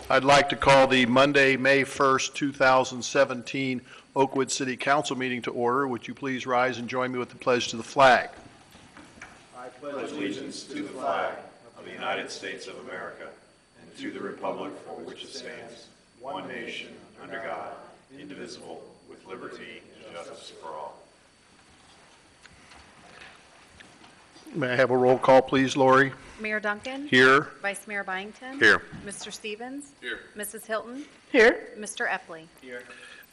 I'd like to call the Monday, May 1st, 2017 Oakwood City Council meeting to order. Would you please rise and join me with the pledge to the flag? I pledge allegiance to the flag of the United States of America and to the republic for which it stands, one nation, under God, indivisible, with liberty and justice for all. May I have a roll call, please, Lori? Mayor Duncan? Here. Vice Mayor Byington? Here. Mr. Stevens? Here. Mrs. Hilton? Here. Mr. Epley? Here.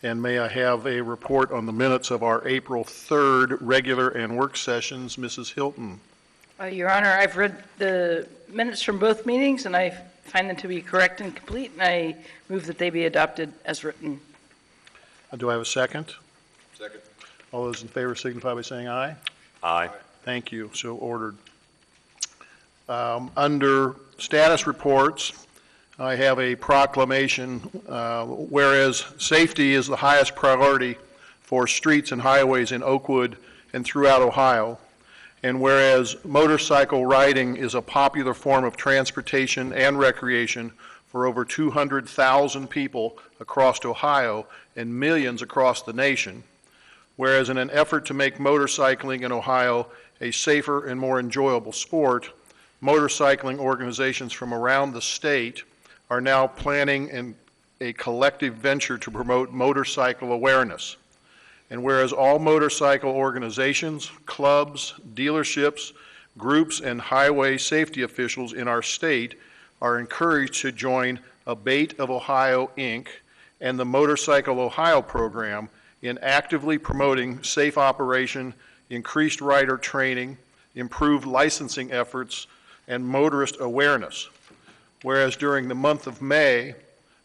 And may I have a report on the minutes of our April 3rd regular and work sessions? Mrs. Hilton. Your Honor, I've read the minutes from both meetings, and I find them to be correct and complete, and I move that they be adopted as written. Do I have a second? Second. All those in favor signify by saying aye. Aye. Thank you. So ordered. Under status reports, I have a proclamation, whereas safety is the highest priority for streets and highways in Oakwood and throughout Ohio, and whereas motorcycle riding is a popular form of transportation and recreation for over 200,000 people across Ohio and millions across the nation, whereas in an effort to make motorcycling in Ohio a safer and more enjoyable sport, motorcycling organizations from around the state are now planning a collective venture to promote motorcycle awareness. And whereas all motorcycle organizations, clubs, dealerships, groups, and highway safety officials in our state are encouraged to join Abate of Ohio, Inc. and the Motorcycle Ohio program in actively promoting safe operation, increased rider training, improved licensing efforts, and motorist awareness. Whereas during the month of May,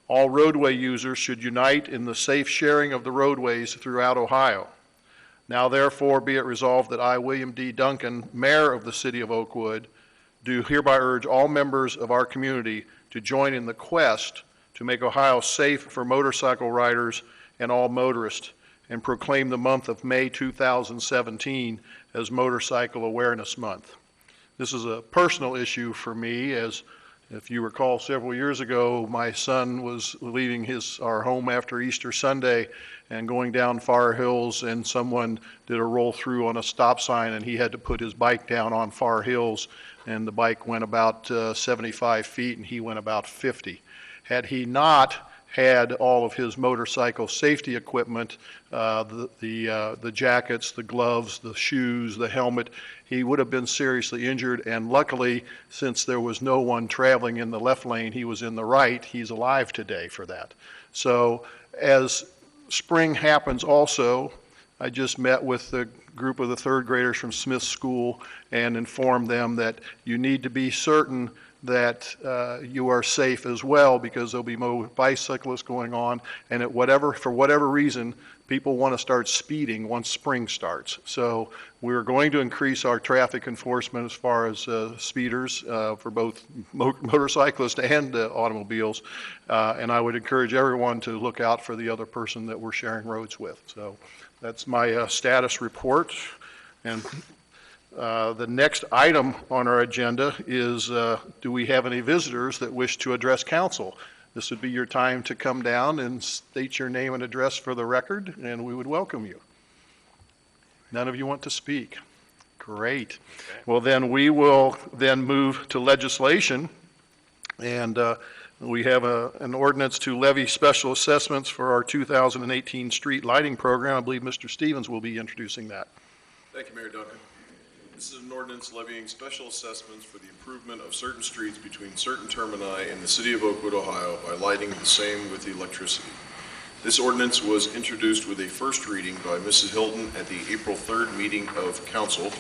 all roadway users should unite in the safe sharing of the roadways throughout Ohio. Now therefore be it resolved that I, William D. Duncan, Mayor of the City of Oakwood, do hereby urge all members of our community to join in the quest to make Ohio safe for motorcycle riders and all motorists, and proclaim the month of May 2017 as Motorcycle Awareness Month. This is a personal issue for me, as if you recall several years ago, my son was leaving our home after Easter Sunday and going down Far Hills, and someone did a roll through on a stop sign, and he had to put his bike down on Far Hills, and the bike went about 75 feet and he went about 50. Had he not had all of his motorcycle safety equipment, the jackets, the gloves, the shoes, the helmet, he would have been seriously injured. And luckily, since there was no one traveling in the left lane, he was in the right. He's alive today for that. So as spring happens also, I just met with the group of the third graders from Smith School and informed them that you need to be certain that you are safe as well, because there'll be more bicyclists going on, and for whatever reason, people want to start speeding once spring starts. So we're going to increase our traffic enforcement as far as speeders for both motorcyclists and automobiles, and I would encourage everyone to look out for the other person that we're sharing roads with. So that's my status report. And the next item on our agenda is, do we have any visitors that wish to address council? This would be your time to come down and state your name and address for the record, and we would welcome you. None of you want to speak. Great. Okay. Well, then we will then move to legislation, and we have an ordinance to levy special assessments for our 2018 street lighting program. I believe Mr. Stevens will be introducing that. Thank you, Mayor Duncan. This is an ordinance levying special assessments for the improvement of certain streets between certain termini in the city of Oakwood, Ohio, by lighting the same with electricity. This ordinance was introduced with a first reading by Mrs. Hilton at the April 3rd meeting of council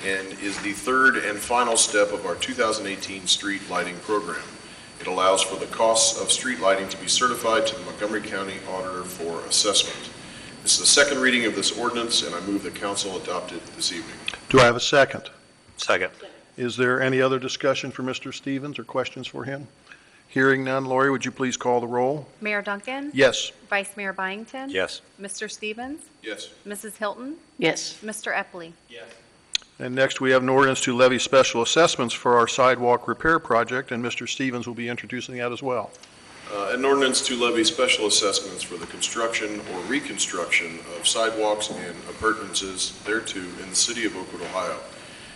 and is the third and final step of our 2018 street lighting program. It allows for the costs of street lighting to be certified to the Montgomery County Auditor for assessment. This is the second reading of this ordinance, and I move that council adopt it this evening. Do I have a second? Second. Is there any other discussion for Mr. Stevens or questions for him? Hearing none, Lori, would you please call the roll? Mayor Duncan? Yes. Vice Mayor Byington? Yes. Mr. Stevens? Yes. Mrs. Hilton? Yes. Mr. Epley? Yes. And next we have an ordinance to levy special assessments for our sidewalk repair project, and Mr. Stevens will be introducing that as well. An ordinance to levy special assessments for the construction or reconstruction of sidewalks and appurtenances thereto in the city of Oakwood, Ohio.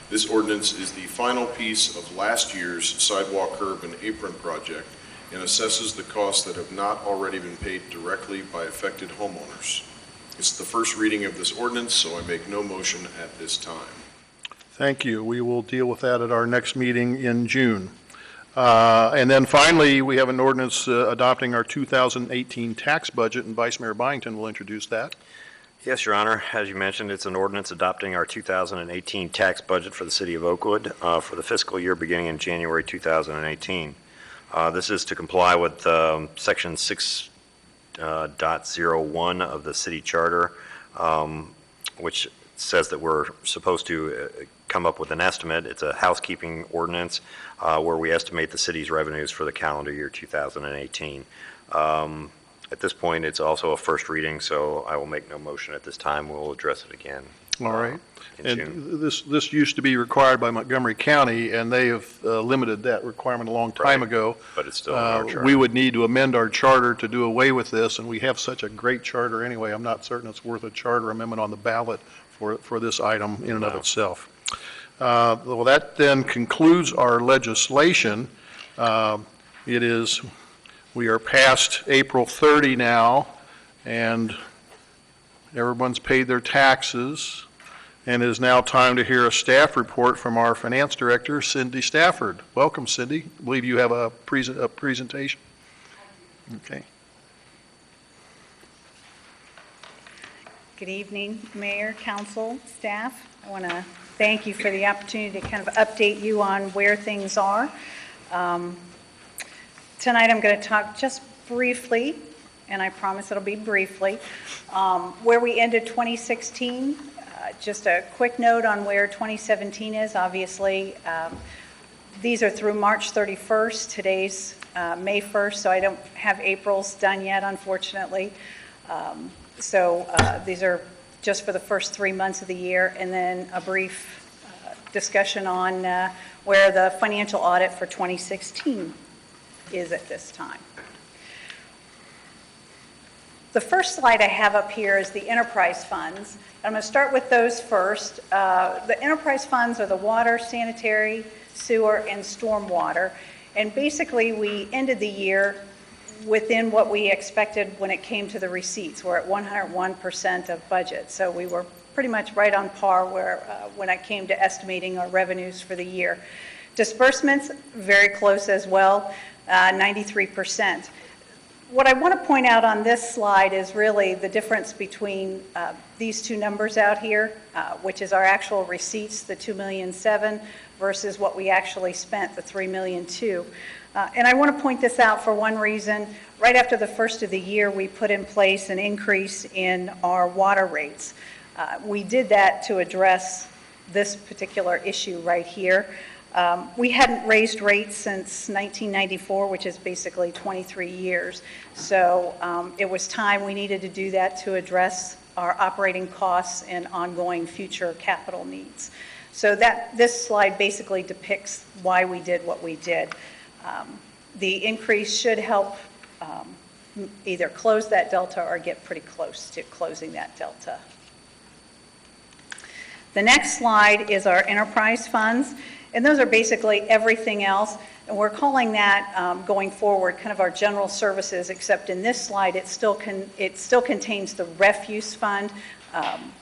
This ordinance is the final piece of last year's sidewalk, curb, and apron project and assesses the costs that have not already been paid directly by affected homeowners. It's the first reading of this ordinance, so I make no motion at this time. Thank you. We will deal with that at our next meeting in June. And then finally, we have an ordinance adopting our 2018 tax budget, and Vice Mayor Byington will introduce that. Yes, Your Honor. As you mentioned, it's an ordinance adopting our 2018 tax budget for the city of Oakwood for the fiscal year beginning in January 2018. This is to comply with Section 6.01 of the city charter, which says that we're supposed to come up with an estimate. It's a housekeeping ordinance where we estimate the city's revenues for the calendar year 2018. At this point, it's also a first reading, so I will make no motion at this time. We'll address it again. All right. In June. And this used to be required by Montgomery County, and they have limited that requirement a long time Right. ago. But it's still in our charter. We would need to amend our charter to do away with this, and we have such a great charter anyway. I'm not certain it's worth a charter amendment on the ballot for this item in and of itself. Well, that then concludes our legislation. We are past April 30 now, and everyone's paid their taxes, and it is now time to hear a staff report from our finance director, Cindy Stafford. Welcome, Cindy. I believe you have a presentation. Okay. Good evening, Mayor, Council, staff. I want to thank you for the opportunity to kind of update you on where things are. Tonight I'm going to talk just briefly, and I promise it'll be briefly, where we ended 2016. Just a quick note on where 2017 is. Obviously, these are through March 31st. Today's May 1st, so I don't have April's done yet, unfortunately. These are just for the first 3 months of the year, and then a brief discussion on where the financial audit for 2016 is at this time. The first slide I have up here is the enterprise funds. I'm going to start with those first. The enterprise funds are the water, sanitary, sewer, and stormwater. And basically, we ended the year within what we expected when it came to the receipts. We're at 101% of budget. So we were pretty much right on par when it came to estimating our revenues for the year. Disbursements, very close as well, 93%. What I want to point out on this slide is really the difference between these two numbers out here, which is our actual receipts, the $2,000,007, versus what we actually spent, the $3,000,002. And I want to point this out for one reason. Right after the first of the year, we put in place an increase in our water rates. We did that to address this particular issue right here. We hadn't raised rates since 1994, which is basically 23 years. So it was time we needed to do that to address our operating costs and ongoing future capital needs. So this slide basically depicts why we did what we did. The increase should help either close that delta or get pretty close to closing that delta. The next slide is our enterprise funds. And those are basically everything else. And we're calling that going forward kind of our general services, except in this slide it still contains the refuse fund.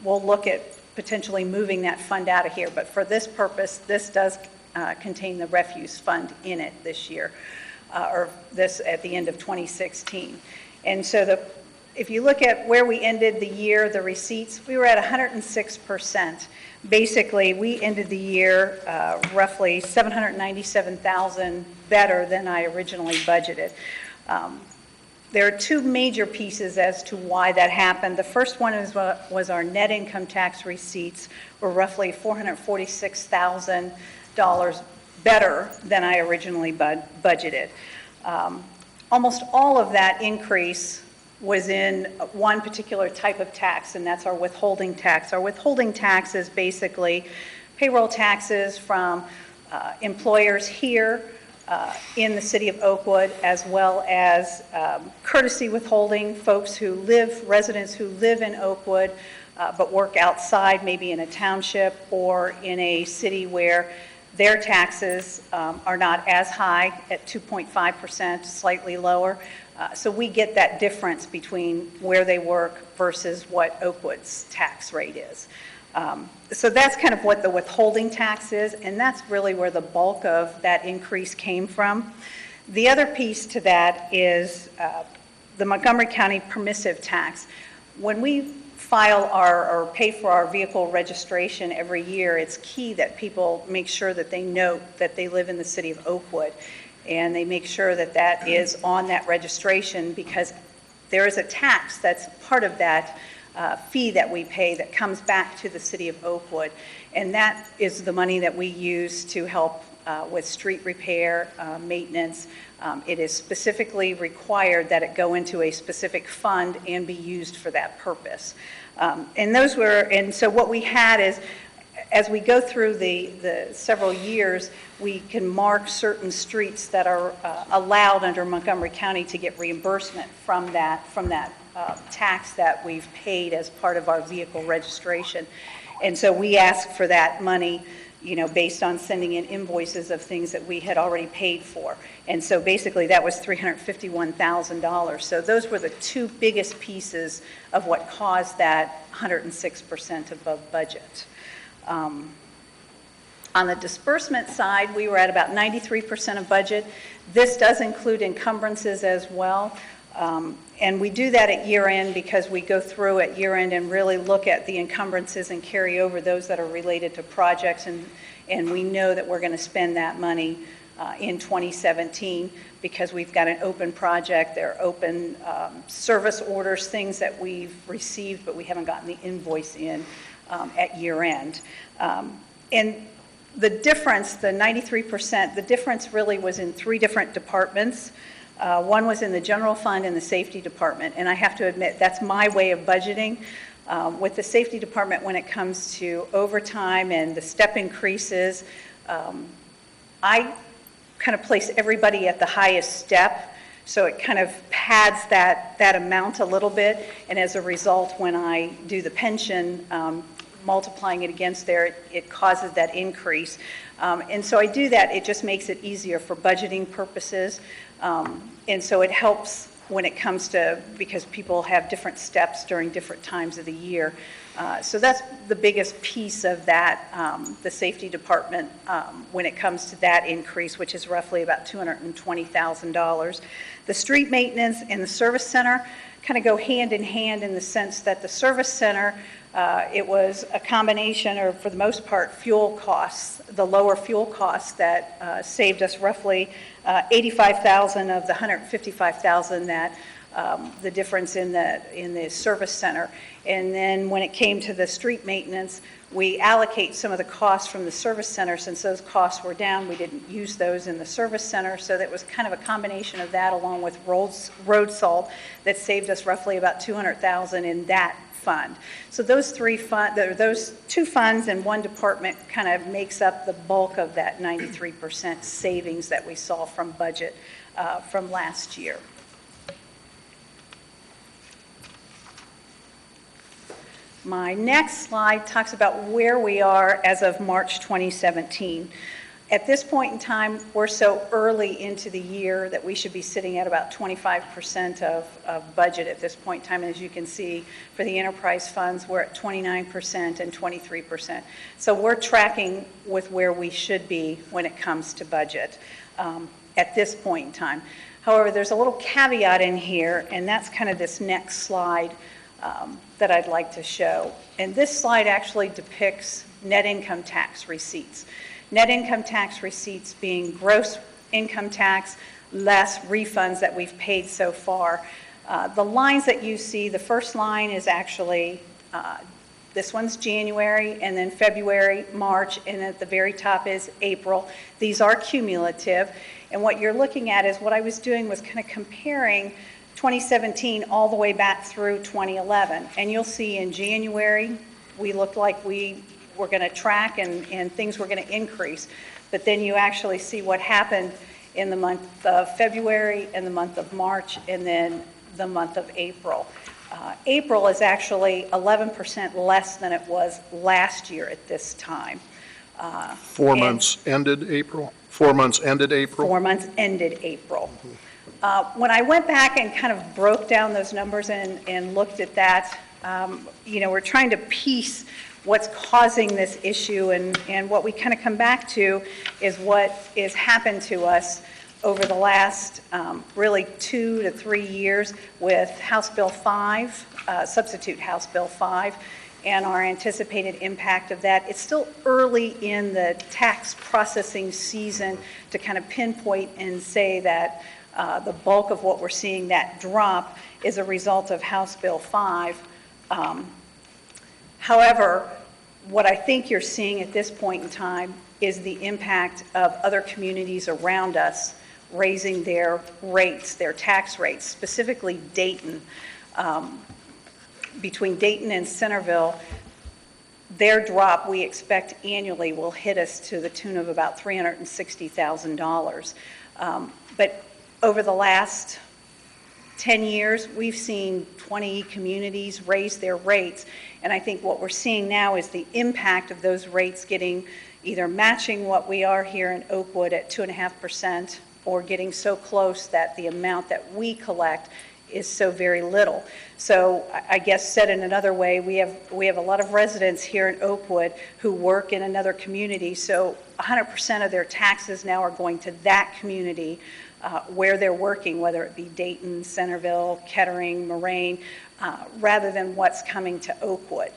We'll look at potentially moving that fund out of here. But for this purpose, this does contain the refuse fund in it this year, or this at the end of 2016. And so if you look at where we ended the year, the receipts, we were at 106%. Basically, we ended the year roughly $797,000 better than I originally budgeted. There are two major pieces as to why that happened. The first one was our net income tax receipts were roughly $446,000 better than I originally budgeted. Almost all of that increase was in one particular type of tax, and that's our withholding tax. Our withholding tax is basically payroll taxes from employers here in the city of Oakwood, as well as courtesy withholding, residents who live in Oakwood but work outside, maybe in a township or in a city where their taxes are not as high at 2.5%, slightly lower. So we get that difference between where they work versus what Oakwood's tax rate is. So that's kind of what the withholding tax is, and that's really where the bulk of that increase came from. The other piece to that is the Montgomery County permissive tax. When we file or pay for our vehicle registration every year, it's key that people make sure that they note that they live in the city of Oakwood, and they make sure that that is on that registration, because there is a tax that's part of that fee that we pay that comes back to the city of Oakwood, and that is the money that we use to help with street repair, maintenance. It is specifically required that it go into a specific fund and be used for that purpose. And so what we had is, as we go through the several years, we can mark certain streets that are allowed under Montgomery County to get reimbursement from that tax that we've paid as part of our vehicle registration. And so we ask for that money, based on sending in invoices of things that we had already paid for. And so basically that was $351,000. So those were the two biggest pieces of what caused that 106% above budget. On the disbursement side, we were at about 93% of budget. This does include encumbrances as well. And we do that at year end because we go through at year end and really look at the encumbrances and carry over those that are related to projects, and we know that we're going to spend that money in 2017 because we've got an open project. There are open service orders, things that we've received but we haven't gotten the invoice in at year end. And the difference, the 93%, the difference really was in three different departments. One was in the general fund and the safety department, and I have to admit that's my way of budgeting. With the safety department, when it comes to overtime and the step increases, I kind of place everybody at the highest step, so it kind of pads that amount a little bit, and as a result, when I do the pension, multiplying it against there, it causes that increase. And so I do that, it just makes it easier for budgeting purposes. And so it helps when it comes to, because people have different steps during different times of the year. So that's the biggest piece of that, the safety department, when it comes to that increase, which is roughly about $220,000. The street maintenance and the service center kind of go hand in hand in the sense that the service center, it was a combination, or for the most part, fuel costs, the lower fuel costs that saved us roughly $85,000 of the $155,000 that the difference in the service center. And then when it came to the street maintenance, we allocate some of the costs from the service center. Since those costs were down, we didn't use those in the service center, so that was kind of a combination of that along with road salt that saved us roughly about $200,000 in that fund. So those two funds and one department kind of makes up the bulk of that 93% savings that we saw from budget from last year. My next slide talks about where we are as of March 2017. At this point in time, we're so early into the year that we should be sitting at about 25% of budget at this point in time. And as you can see, for the enterprise funds, we're at 29% and 23%. So we're tracking with where we should be when it comes to budget at this point in time. However, there's a little caveat in here, and that's kind of this next slide that I'd like to show. And this slide actually depicts net income tax receipts. Net income tax receipts being gross income tax less refunds that we've paid so far. The lines that you see, the first line is actually, this one's January, and then February, March, and at the very top is April. These are cumulative. And what you're looking at is what I was doing was kind of comparing 2017 all the way back through 2011. And you'll see in January, we looked like we were going to track and things were going to increase. But then you actually see what happened in the month of February and the month of March, and then the month of April. April is actually 11% less than it was last year at this time. 4 and- months ended April? 4 months ended April? 4 months ended April. When I went back and kind of broke down those numbers and looked at that, we're trying to piece what's causing this issue, and what we kind of come back to is what has happened to us over the last really 2 to 3 years with House Bill 5, substitute House Bill 5, and our anticipated impact of that. It's still early in the tax processing season to kind of pinpoint and say that the bulk of what we're seeing, that drop, is a result of House Bill 5. However, what I think you're seeing at this point in time is the impact of other communities around us raising their rates, their tax rates, specifically Dayton. Between Dayton and Centerville, their drop, we expect annually, will hit us to the tune of about $360,000. But over the last 10 years, we've seen 20 communities raise their rates, and I think what we're seeing now is the impact of those rates getting either matching what we are here in Oakwood at 2.5%, or getting so close that the amount that we collect is so very little. So I guess said in another way, we have a lot of residents here in Oakwood who work in another community, so 100% of their taxes now are going to that community where they're working, whether it be Dayton, Centerville, Kettering, Moraine, rather than what's coming to Oakwood.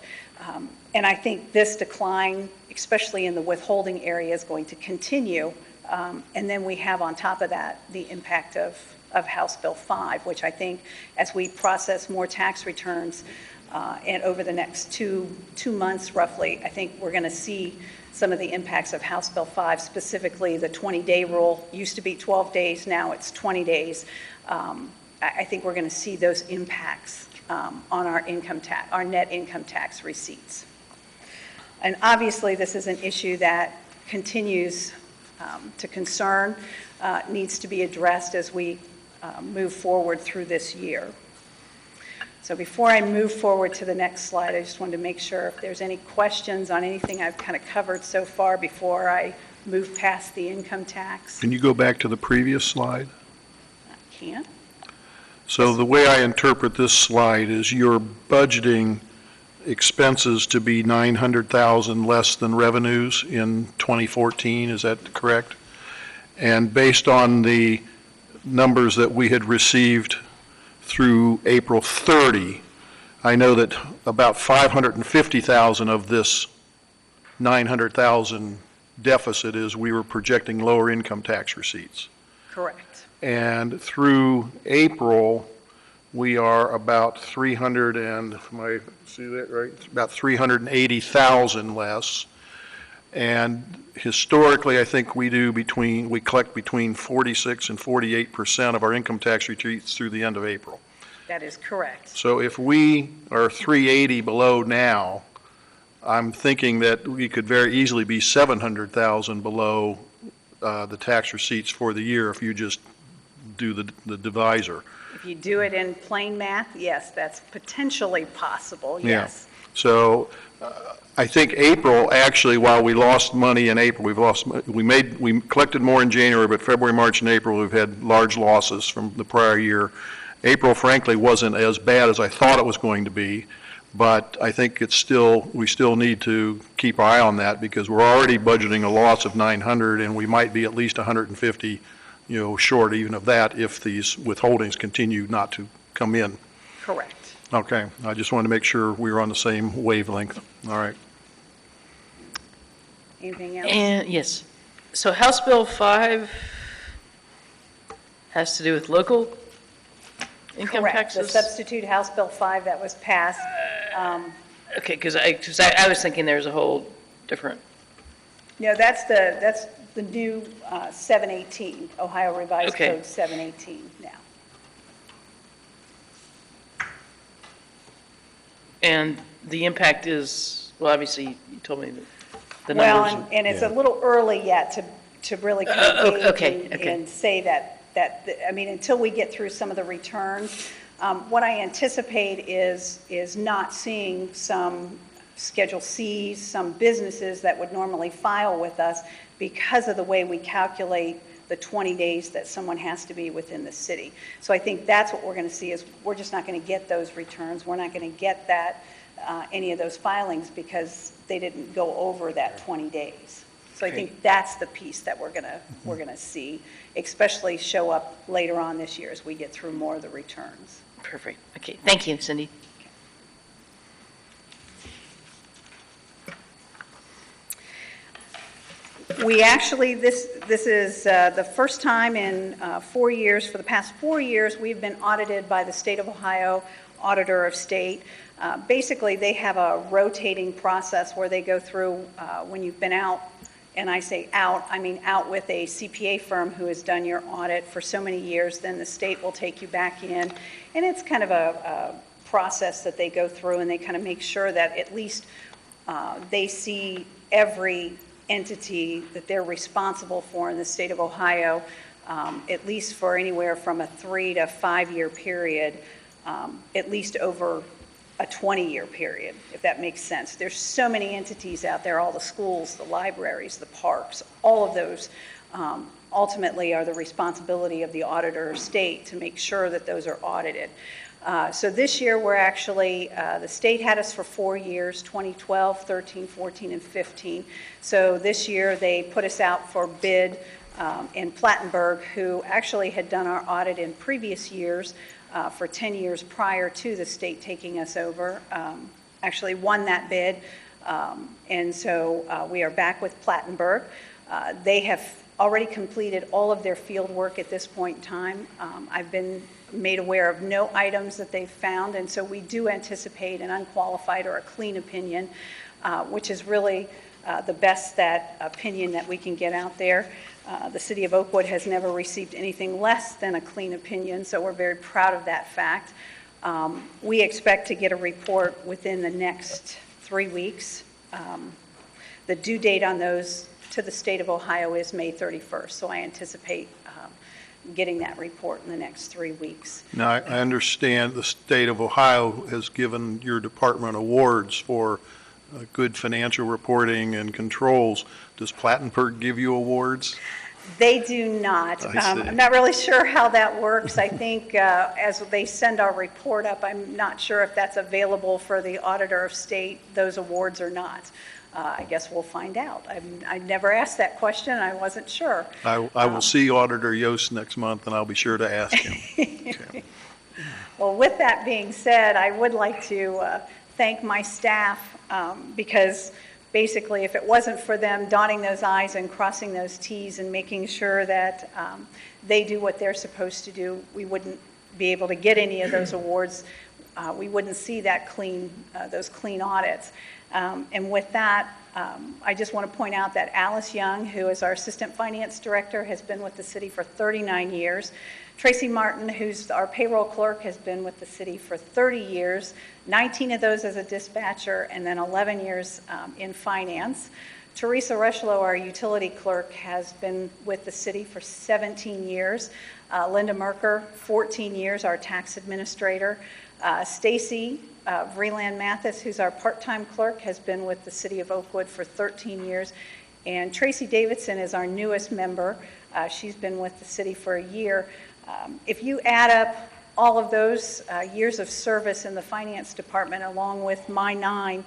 And I think this decline, especially in the withholding area, is going to continue. And then we have on top of that the impact of House Bill 5, which I think as we process more tax returns and over the next two months roughly, I think we're going to see some of the impacts of House Bill 5, specifically the 20-day rule. Used to be 12 days, now it's 20 days. I think we're going to see those impacts on our income tax, our net income tax receipts. And obviously this is an issue that continues to concern, needs to be addressed as we move forward through this year. So before I move forward to the next slide, I just wanted to make sure if there's any questions on anything I've kind of covered so far before I move past the income tax. Can you go back to the previous slide? I can. So the way I interpret this slide is you're budgeting expenses to be $900,000 less than revenues in 2014, is that correct? And based on the numbers that we had received through April 30, I know that about $550,000 of this $900,000 deficit is we were projecting lower income tax receipts. Correct. And through April, we are about 300 and, am I see that right? About 380,000 less. And historically, I think we collect between 46 and 48% of our income tax receipts through the end of April. That is correct. So if we are 380 below now, I'm thinking that we could very easily be 700,000 below the tax receipts for the year if you just do the divisor. If you do it in plain math, yes, that's potentially possible, yes. Yeah. So I think April, actually, while we lost money in April, we collected more in January, but February, March, and April, we've had large losses from the prior year. April, frankly, wasn't as bad as I thought it was going to be, but I think we still need to keep our eye on that because we're already budgeting a loss of 900, and we might be at least 150, short even of that if these withholdings continue not to come in. Correct. Okay, I just wanted to make sure we were on the same wavelength. All right. Anything else? And, yes. So House Bill 5 has to do with local income Correct. taxes? The substitute House Bill 5 that was passed. Okay, because I was thinking there's a whole different, No, that's the new 718, Ohio Revised Okay. Code 718 now. and the impact is, well, obviously, you told me the Well, numbers. and it's a little early yet to really kind of gauge okay. and say I mean, until we get through some of the returns, what I anticipate is not seeing some Schedule Cs, some businesses that would normally file with us because of the way we calculate the 20 days that someone has to be within the city. So I think that's what we're going to see is we're just not going to get those returns. We're not going to get that, any of those filings because they didn't go over that 20 days. So I think that's the piece that we're going to see, especially show up later on this year as we get through more of the returns. Perfect. Okay, thank you, Cindy. We actually, this is the first time in 4 years, for the past 4 years, we've been audited by the State of Ohio Auditor of State. Basically, they have a rotating process where they go through when you've been out, and I say out, I mean out with a CPA firm who has done your audit for so many years, then the state will take you back in. And it's kind of a process that they go through, and they kind of make sure that at least they see every entity that they're responsible for in the state of Ohio, at least for anywhere from a 3 to 5 year period, at least over a 20-year period, if that makes sense. There's so many entities out there, all the schools, the libraries, the parks, all of those ultimately are the responsibility of the auditor of state to make sure that those are audited. So this year we're actually, the state had us for 4 years, 2012, 13, 14, and 15. So this year they put us out for bid in Plattenberg, who actually had done our audit in previous years for 10 years prior to the state taking us over, actually won that bid. And so we are back with Plattenberg. They have already completed all of their field work at this point in time. I've been made aware of no items that they've found, and so we do anticipate an unqualified or a clean opinion, which is really the best opinion that we can get out there. The city of Oakwood has never received anything less than a clean opinion, so we're very proud of that fact. We expect to get a report within the next 3 weeks. The due date on those to the state of Ohio is May 31st, so I anticipate getting that report in the next 3 weeks. Now, I understand the state of Ohio has given your department awards for good financial reporting and controls. Does Plattenberg give you awards? They do not. I'm not really sure how that works. I think as they send our report up, I'm not sure if that's available for the auditor of state, those awards or not. I guess we'll find out. I never asked that question. I wasn't sure. I will see Auditor Yost next month, and I'll be sure to ask him. Okay. Well, with that being said, I would like to thank my staff because basically if it wasn't for them dotting those I's and crossing those T's and making sure that they do what they're supposed to do, we wouldn't be able to get any of those awards. We wouldn't see that those clean audits. And with that, I just want to point out that Alice Young, who is our Assistant Finance Director, has been with the city for 39 years. Tracy Martin, who's our payroll clerk, has been with the city for 30 years, 19 of those as a dispatcher, and then 11 years in finance. Teresa Rushlow, our utility clerk, has been with the city for 17 years. Linda Merker, 14 years, our tax administrator. Stacy Vreeland Mathis, who's our part-time clerk, has been with the city of Oakwood for 13 years. And Tracy Davidson is our newest member. She's been with the city for a year. If you add up all of those years of service in the finance department along with my 9,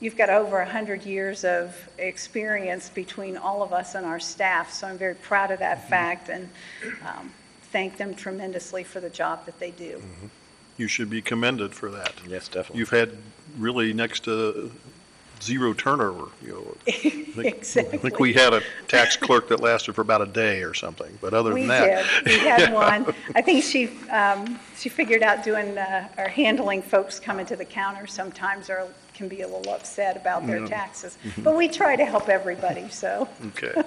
you've got over 100 years of experience between all of us and our staff. So I'm very proud of that fact and thank them tremendously for the job that they do. Mm-hmm. You should be commended for that. Yes, definitely. You've had really next to zero turnover. Exactly. I think we had a tax clerk that lasted for about a day or something, but other than that. We did. We had one. I think she figured out doing or handling folks coming to the counter sometimes or can be a little upset about their taxes. But we try to help everybody, so. Okay.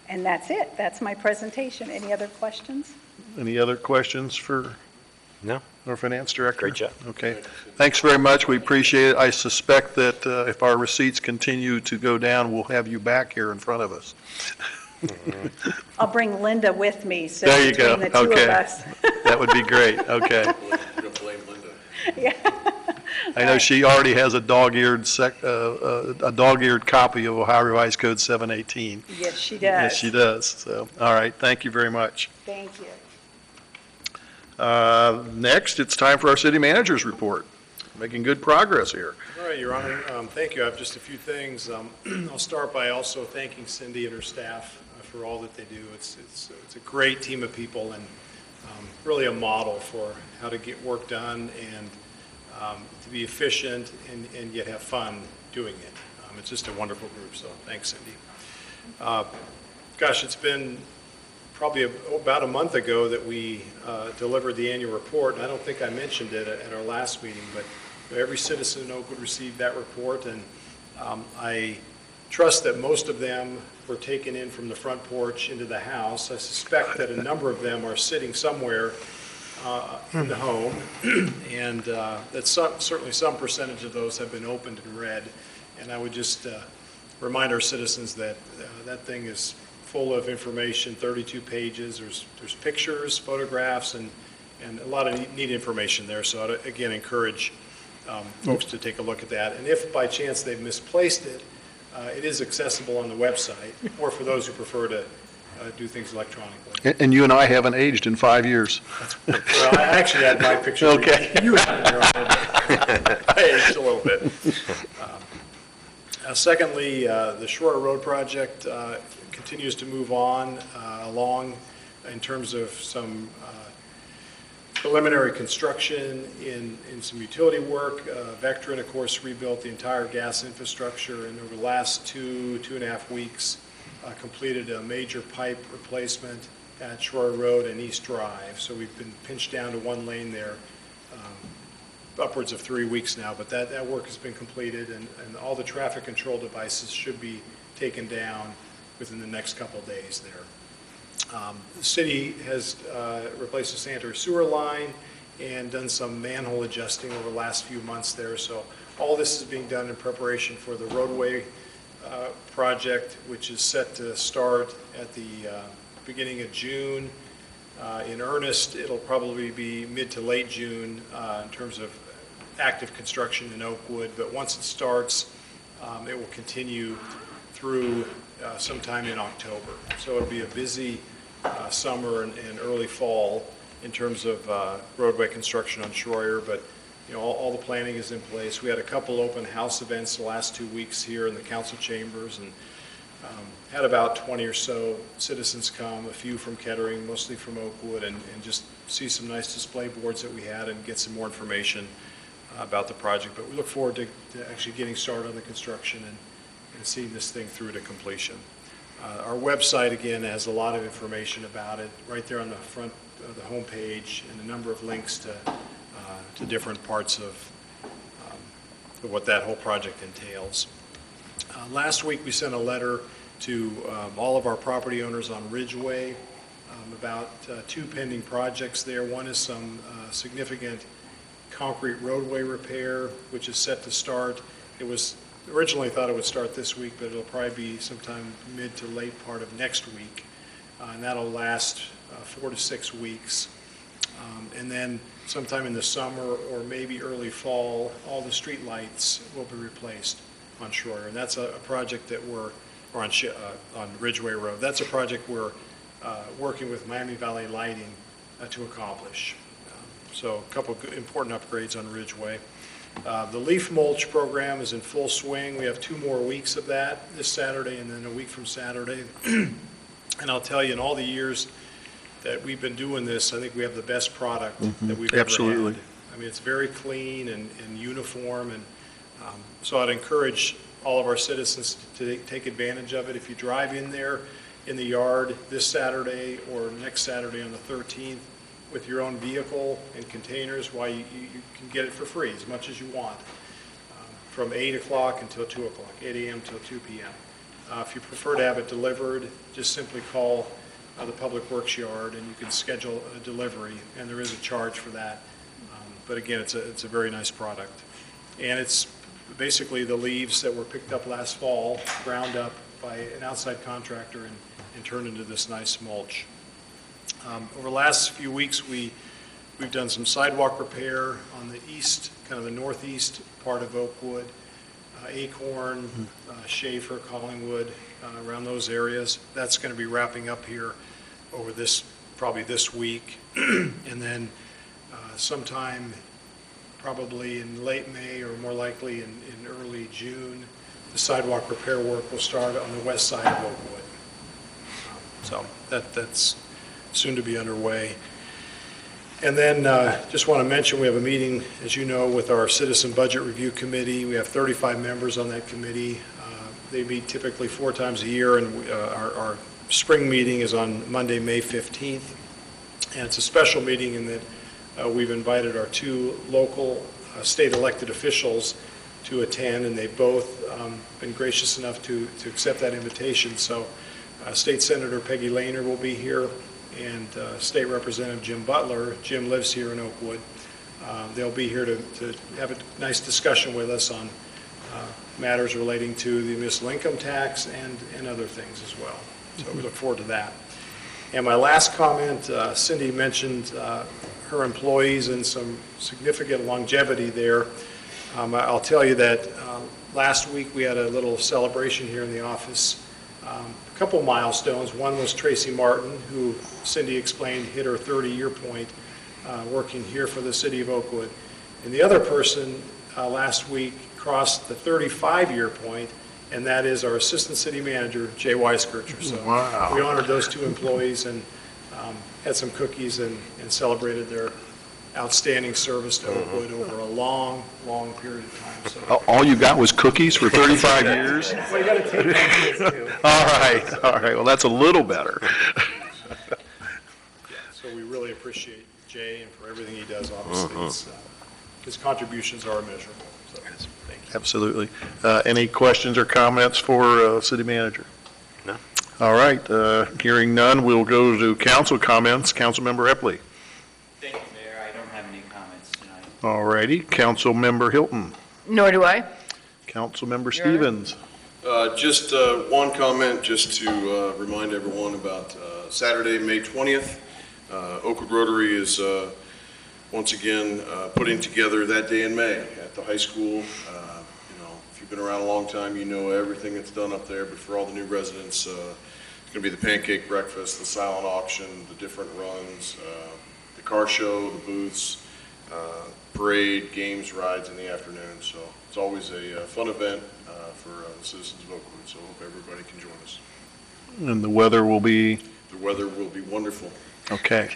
And that's it. That's my presentation. Any other questions? Any other questions for No, Our finance director? Great job. Okay. Thanks very much. We appreciate it. I suspect that if our receipts continue to go down, we'll have you back here in front of us. I'll bring Linda with me, so There you go. between the two of Okay. us. That would be great. Okay. We're going to blame Linda. I know she already has a dog-eared copy of Ohio Revised Code 718. Yes, she does. Yes, she does. So, all right. Thank you very much. Thank you. Next, it's time for our city manager's report. Making good progress here. All right, Your Honor, thank you. I have just a few things. I'll start by also thanking Cindy and her staff for all that they do. It's a great team of people and really a model for how to get work done and to be efficient and yet have fun doing it. It's just a wonderful group, so thanks, Cindy. Gosh, it's been probably about a month ago that we delivered the annual report, and I don't think I mentioned it at our last meeting, but every citizen in Oakwood received that report, and I trust that most of them were taken in from the front porch into the house. I suspect that a number of them are sitting somewhere in the home, and that certainly some percentage of those have been opened and read, and I would just remind our citizens that that thing is full of information, 32 pages. There's pictures, photographs, and a lot of neat information there. So I'd, again, encourage folks to take a look at that. And if by chance they've misplaced it, it is accessible on the website, or for those who prefer to do things electronically. And you and I haven't aged in 5 years. Well, I actually had my picture. Okay. You had it, Your Honor. I aged a little bit. Secondly, the Shore Road project continues to move on along in terms of some preliminary construction in some utility work. Vectren, of course, rebuilt the entire gas infrastructure, and over the last two and a half weeks, completed a major pipe replacement at Shore Road and East Drive. So we've been pinched down to one lane there upwards of 3 weeks now, but that work has been completed, and all the traffic control devices should be taken down within the next couple of days there. The city has replaced a sanitary sewer line and done some manhole adjusting over the last few months there. So all this is being done in preparation for the roadway project, which is set to start at the beginning of June. In earnest, it'll probably be mid to late June in terms of active construction in Oakwood, but once it starts, it will continue through sometime in October. So it'll be a busy summer and early fall in terms of roadway construction on Schroyer, but you know, all the planning is in place. We had a couple open house events the last 2 weeks here in the council chambers, and had about 20 or so citizens come, a few from Kettering, mostly from Oakwood, and just see some nice display boards that we had and get some more information about the project. But we look forward to actually getting started on the construction and seeing this thing through to completion. Our website, again, has a lot of information about it, right there on the front of the homepage, and a number of links to different parts of what that whole project entails. Last week, we sent a letter to all of our property owners on Ridgeway about two pending projects there. One is some significant concrete roadway repair, which is set to start. It was originally thought it would start this week, but it'll probably be sometime mid to late part of next week, and that'll last 4 to 6 weeks. And then sometime in the summer or maybe early fall, all the street lights will be replaced on Schroyer, and that's a project that we're, or on Ridgeway Road. That's a project we're working with Miami Valley Lighting to accomplish. So a couple of important upgrades on Ridgeway. The leaf mulch program is in full swing. We have 2 more weeks of that, this Saturday and then a week from Saturday. And I'll tell you, in all the years that we've been doing this, I think we have the best product that we've ever had. I mean, it's very clean and uniform, and so I'd encourage all of our citizens to take advantage of it. If you drive in there in the yard this Saturday or next Saturday on the 13th with your own vehicle and containers, why you can get it for free as much as you want, from 8 o'clock until 2 o'clock, 8 a.m. till 2 p.m. If you prefer to have it delivered, just simply call the Public Works Yard, and you can schedule a delivery, and there is a charge for that. But again, it's a very nice product. And it's basically the leaves that were picked up last fall, ground up by an outside contractor and turned into this nice mulch. Over the last few weeks, we've done some sidewalk repair on the east, kind of the northeast part of Oakwood, Acorn, Schaefer, Collingwood, around those areas. That's going to be wrapping up here over probably this week. And then sometime probably in late May or more likely in early June, the sidewalk repair work will start on the west side of Oakwood. So that's soon to be underway. And then just want to mention we have a meeting, as you know, with our Citizen Budget Review Committee. We have 35 members on that committee. They meet typically 4 times a year, and our spring meeting is on Monday, May 15th. And it's a special meeting in that we've invited our 2 local state elected officials to attend, and they've both been gracious enough to accept that invitation. So State Senator Peggy Lehner will be here, and State Representative Jim Butler. Jim lives here in Oakwood. They'll be here to have a nice discussion with us on matters relating to the municipal income tax and other things as well. So we look forward to that. And my last comment, Cindy mentioned her employees and some significant longevity there. I'll tell you that last week we had a little celebration here in the office. A couple milestones. One was Tracy Martin, who Cindy explained hit her 30-year point working here for the city of Oakwood. And the other person last week crossed the 35-year point, and that is our assistant city manager, Jay Weiskircher. So Wow. We honored those 2 employees and had some cookies and celebrated their outstanding service to Oakwood over a long, long period of time. So. All you got was cookies for 35 years? Well, you got to take that kids too. All right, well, that's a little better. So we really appreciate Jay and for everything he does, obviously. His contributions are immeasurable. So, thank you. Absolutely. Any questions or comments for City Manager? No. All right, hearing none, we'll go to council comments. Councilmember Epley. Thank you, Mayor. I don't have any comments tonight. All righty, Councilmember Hilton. Nor do I. Councilmember Stevens. Just one comment, just to remind everyone about Saturday, May 20th. Oakwood Rotary is once again putting together that day in May at the high school. If you've been around a long time, you know everything that's done up there, but for all the new residents, it's going to be the pancake breakfast, the silent auction, the different runs, the car show, the booths, parade, games, rides in the afternoon. So it's always a fun event for the citizens of Oakwood, so I hope everybody can join us. And the weather will be? The weather will be wonderful. Okay.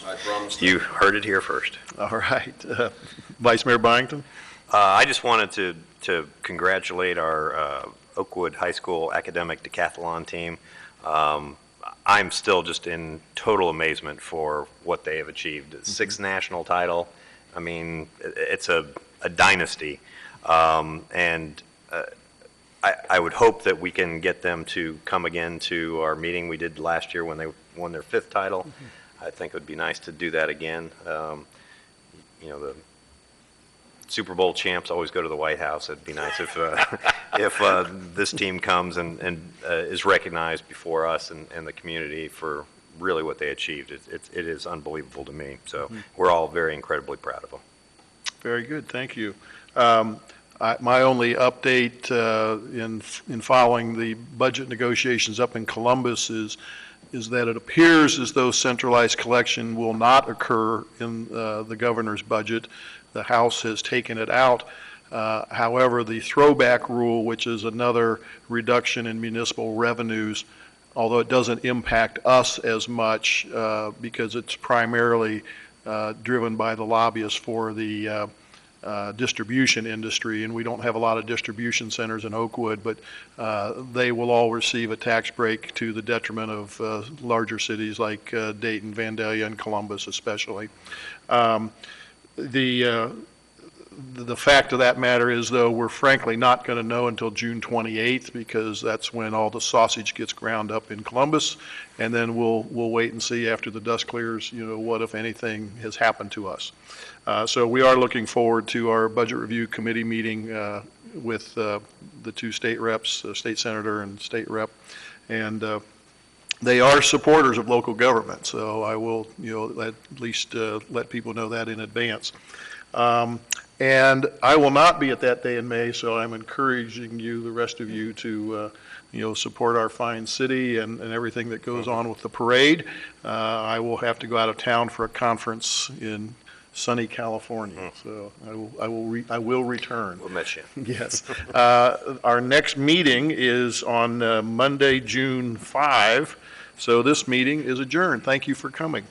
I promise. You heard it here first. All right. Vice Mayor Byington? I just wanted to congratulate our Oakwood High School academic decathlon team. I'm still just in total amazement for what they have achieved. 6th national title. I mean, it's a dynasty. And I would hope that we can get them to come again to our meeting we did last year when they won their 5th title. I think it would be nice to do that again. The Super Bowl champs always go to the White House. It'd be nice if this team comes and is recognized before us and the community for really what they achieved. It is unbelievable to me. So we're all very incredibly proud of them. Very good, thank you. My only update in following the budget negotiations up in Columbus is that it appears as though centralized collection will not occur in the governor's budget. The House has taken it out. However, the throwback rule, which is another reduction in municipal revenues, although it doesn't impact us as much because it's primarily driven by the lobbyists for the distribution industry, and we don't have a lot of distribution centers in Oakwood, but they will all receive a tax break to the detriment of larger cities like Dayton, Vandalia, and Columbus especially. The The fact of that matter is, though, we're frankly not going to know until June 28th, because that's when all the sausage gets ground up in Columbus, and then we'll wait and see after the dust clears, what, if anything, has happened to us. So we are looking forward to our Budget Review Committee meeting with the two state reps, State Senator and State Rep, and they are supporters of local government, so I will, at least let people know that in advance. And I will not be at that day in May, so I'm encouraging you, the rest of you, to, support our fine city and everything that goes on with the parade. I will have to go out of town for a conference in sunny California, so I will return. We'll miss you. Yes. Our next meeting is on Monday, June 5, so this meeting is adjourned. Thank you for coming.